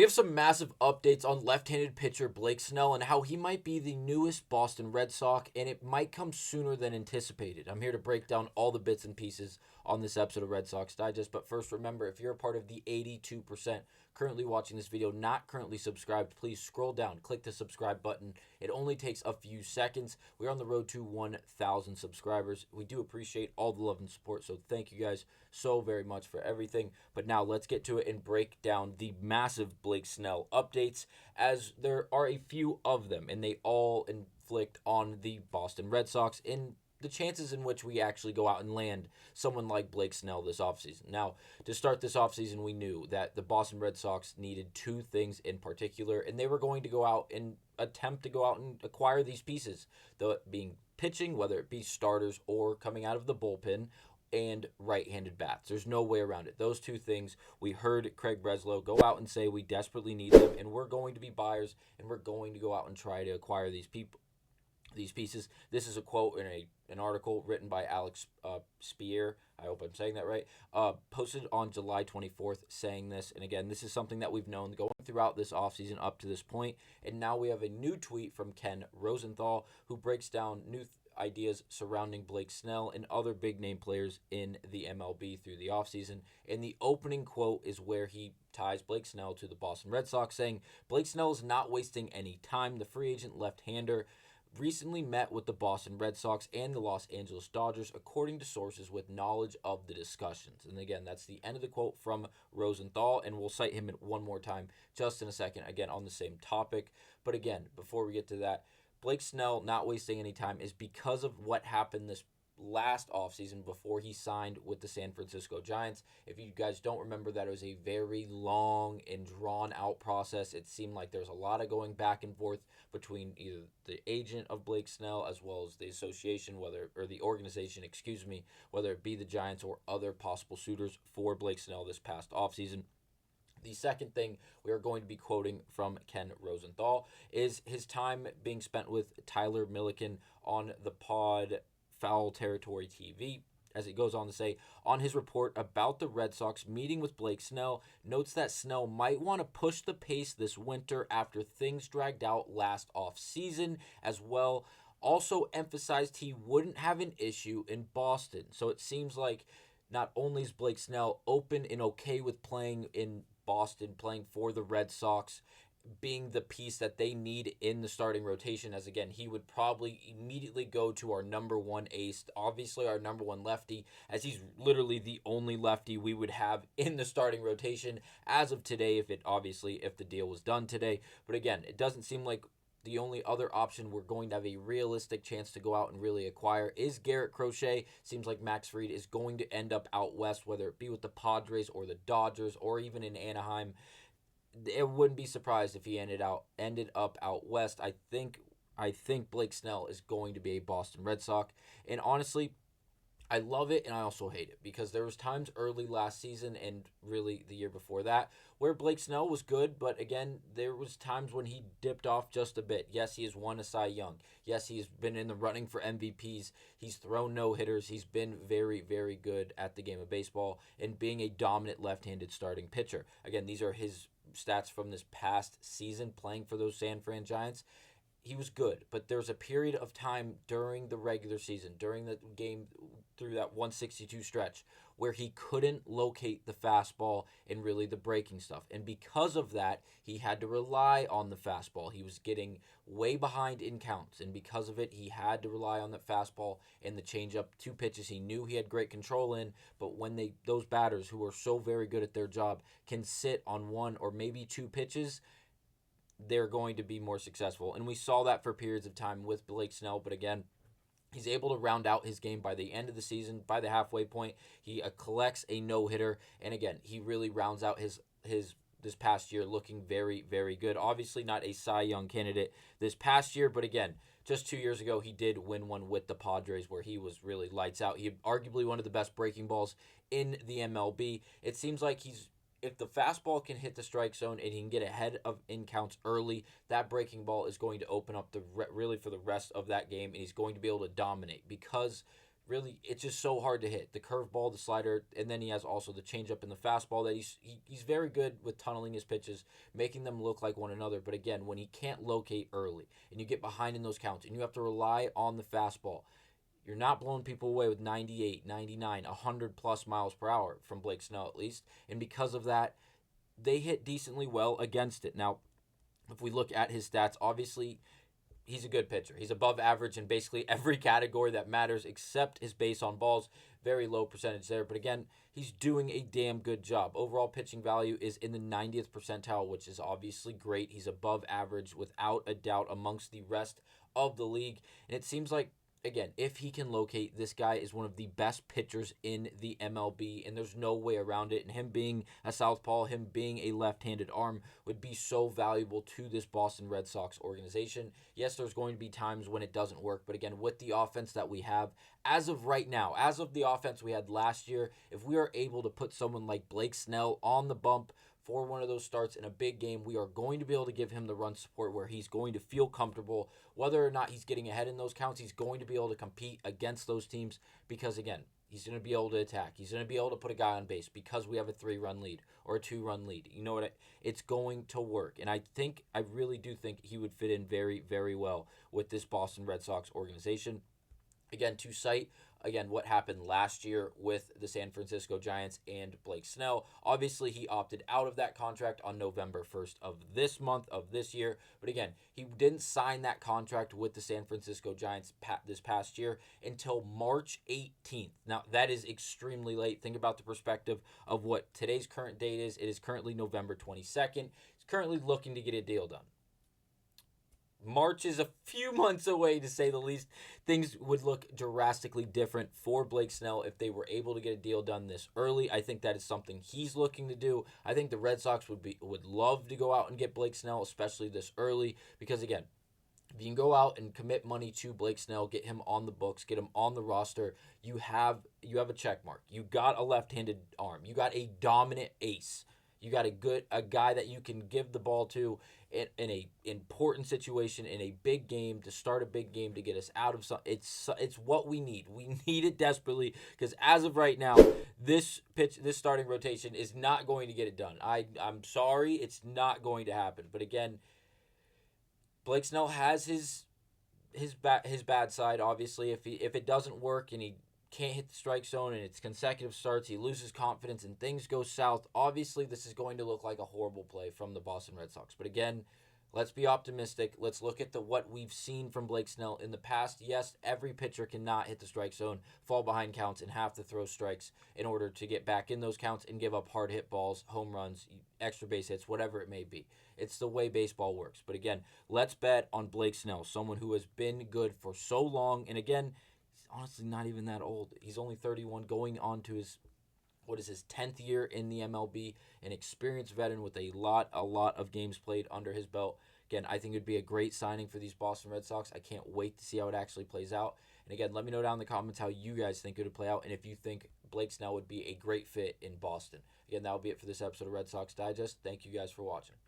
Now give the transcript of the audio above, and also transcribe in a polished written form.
We have some massive updates on left-handed pitcher Blake Snell and how he might be the newest Boston Red Sox, and it might come sooner than anticipated. I'm here to break down all the bits and pieces on this episode of Red Sox Digest. But first, remember, if you're a part of the 82% currently watching this video, not currently subscribed, please scroll down, click the subscribe button. It only takes a few seconds. We're on the road to 1,000 subscribers. We do appreciate all the love and support, so thank you guys so very much for everything. But now let's get to it and break down the massive Blake Snell updates, as there are a few of them, and they all inflict on the Boston Red Sox in the chances in which we actually go out and land someone like Blake Snell this offseason. Now, to start this offseason, we knew that the Boston Red Sox needed two things in particular, and they were going to go out and attempt to go out and acquire these pieces, though it being pitching, whether it be starters or coming out of the bullpen, and right-handed bats. There's no way around it. Those two things, we heard Craig Breslow go out and say we desperately need them, and we're going to be buyers, and we're going to go out and try to acquire these pieces. This is a quote in an article written by Alex Spear. I hope I'm saying that right. Posted on July 24th saying this. And again, this is something that we've known going throughout this offseason up to this point. And now we have a new tweet from Ken Rosenthal, who breaks down new ideas surrounding Blake Snell and other big name players in the MLB through the offseason. And the opening quote is where he ties Blake Snell to the Boston Red Sox, saying, "Blake Snell is not wasting any time. The free agent left-hander recently met with the Boston Red Sox and the Los Angeles Dodgers, according to sources with knowledge of the discussions." And again, that's the end of the quote from Rosenthal, and we'll cite him one more time just in a second, again, on the same topic. But again, before we get to that, Blake Snell not wasting any time is because of what happened this last offseason before he signed with the San Francisco Giants. If you guys don't remember, that it was a very long and drawn out process. It seemed like there's a lot of going back and forth between either the agent of Blake Snell as well as the association, or the organization, whether it be the Giants or other possible suitors for Blake Snell this past offseason. The second thing we are going to be quoting from Ken Rosenthal is his time being spent with Tyler Milliken on the pod Foul Territory TV. As it goes on to say, on his report about the Red Sox meeting with Blake Snell, notes that Snell might want to push the pace this winter after things dragged out last offseason as well. Also emphasized he wouldn't have an issue in Boston. So it seems like not only is Blake Snell open and okay with playing in Boston, playing for the Red Sox, being the piece that they need in the starting rotation, as again, he would probably immediately go to our number one ace, obviously our number one lefty, as he's literally the only lefty we would have in the starting rotation as of today, if the deal was done today. But again, it doesn't seem like the only other option we're going to have a realistic chance to go out and really acquire is Garrett Crochet. Seems like Max Fried is going to end up out west, whether it be with the Padres or the Dodgers or even in Anaheim. It wouldn't be surprised if he ended up out west. I think Blake Snell is going to be a Boston Red Sox, and honestly, I love it and I also hate it, because there was times early last season and really the year before that where Blake Snell was good, but again, there was times when he dipped off just a bit. Yes, he has won a Cy Young. Yes, he's been in the running for MVPs. He's thrown no-hitters. He's been very, very good at the game of baseball and being a dominant left-handed starting pitcher. Again, these are his stats from this past season playing for those San Fran Giants. He was good, but there's a period of time during the regular season, during the game through that 162 stretch, where he couldn't locate the fastball and really the breaking stuff. And because of that, he had to rely on the fastball. He was getting way behind in counts, and because of it, he had to rely on the fastball and the changeup, two pitches he knew he had great control in. But when those batters who are so very good at their job can sit on one or maybe two pitches, they're going to be more successful. And we saw that for periods of time with Blake Snell. But again, he's able to round out his game by the end of the season. By the halfway point, he collects a no-hitter. And again, he really rounds out his this past year looking very, very good. Obviously not a Cy Young candidate this past year, but again, just 2 years ago, he did win one with the Padres where he was really lights out. He had arguably one of the best breaking balls in the MLB. It seems like if the fastball can hit the strike zone and he can get ahead of in counts early, that breaking ball is going to open up really for the rest of that game, and he's going to be able to dominate, because really, it's just so hard to hit. The curveball, the slider, and then he has also the changeup and the fastball that he's very good with tunneling his pitches, making them look like one another. But again, when he can't locate early and you get behind in those counts and you have to rely on the fastball, you're not blowing people away with 98, 99, 100 plus miles per hour from Blake Snell at least. And because of that, they hit decently well against it. Now, if we look at his stats, obviously he's a good pitcher. He's above average in basically every category that matters except his base on balls. Very low percentage there. But again, he's doing a damn good job. Overall pitching value is in the 90th percentile, which is obviously great. He's above average without a doubt amongst the rest of the league. And it seems like, again, if he can locate, this guy is one of the best pitchers in the MLB, and there's no way around it. And him being a southpaw, him being a left-handed arm would be so valuable to this Boston Red Sox organization. Yes, there's going to be times when it doesn't work, but again, with the offense that we have, as of right now, as of the offense we had last year, if we are able to put someone like Blake Snell on the bump for one of those starts in a big game, we are going to be able to give him the run support where he's going to feel comfortable. Whether or not he's getting ahead in those counts, he's going to be able to compete against those teams because, again, he's going to be able to attack. He's going to be able to put a guy on base because we have a 3-run lead or a 2-run lead. You know what? It's going to work. And I really do think he would fit in very, very well with this Boston Red Sox organization. Again, to cite what happened last year with the San Francisco Giants and Blake Snell. Obviously, he opted out of that contract on November 1st of this month, of this year. But again, he didn't sign that contract with the San Francisco Giants this past year until March 18th. Now, that is extremely late. Think about the perspective of what today's current date is. It is currently November 22nd. He's currently looking to get a deal done. March is a few months away, to say the least. Things would look drastically different for Blake Snell if they were able to get a deal done this early. I think that is something he's looking to do. I think the Red Sox would love to go out and get Blake Snell, especially this early, because again, if you can go out and commit money to Blake Snell, get him on the books, get him on the roster, you have a check mark. You got a left-handed arm. You got a dominant ace. You got a guy that you can give the ball to in a important situation, in a big game, to start a big game, to get us out of some. It's what we need. We need it desperately because as of right now, this starting rotation is not going to get it done. I'm sorry, it's not going to happen. But again, Blake Snell has his bad side. Obviously, if it doesn't work and he can't hit the strike zone and it's consecutive starts, he loses confidence and things go south. Obviously, this is going to look like a horrible play from the Boston Red Sox. But again, let's be optimistic. Let's look at what we've seen from Blake Snell in the past. Yes, every pitcher cannot hit the strike zone, fall behind counts, and have to throw strikes in order to get back in those counts and give up hard hit balls, home runs, extra base hits, whatever it may be. It's the way baseball works. But again, let's bet on Blake Snell, someone who has been good for so long. And again, honestly not even that old. He's only 31, going on to his 10th year in the MLB, an experienced veteran with a lot of games played under his belt. Again, I think it would be a great signing for these Boston Red Sox. I can't wait to see how it actually plays out. And again, let me know down in the comments how you guys think it would play out and if you think Blake Snell would be a great fit in Boston. Again, that will be it for this episode of Red Sox Digest. Thank you guys for watching.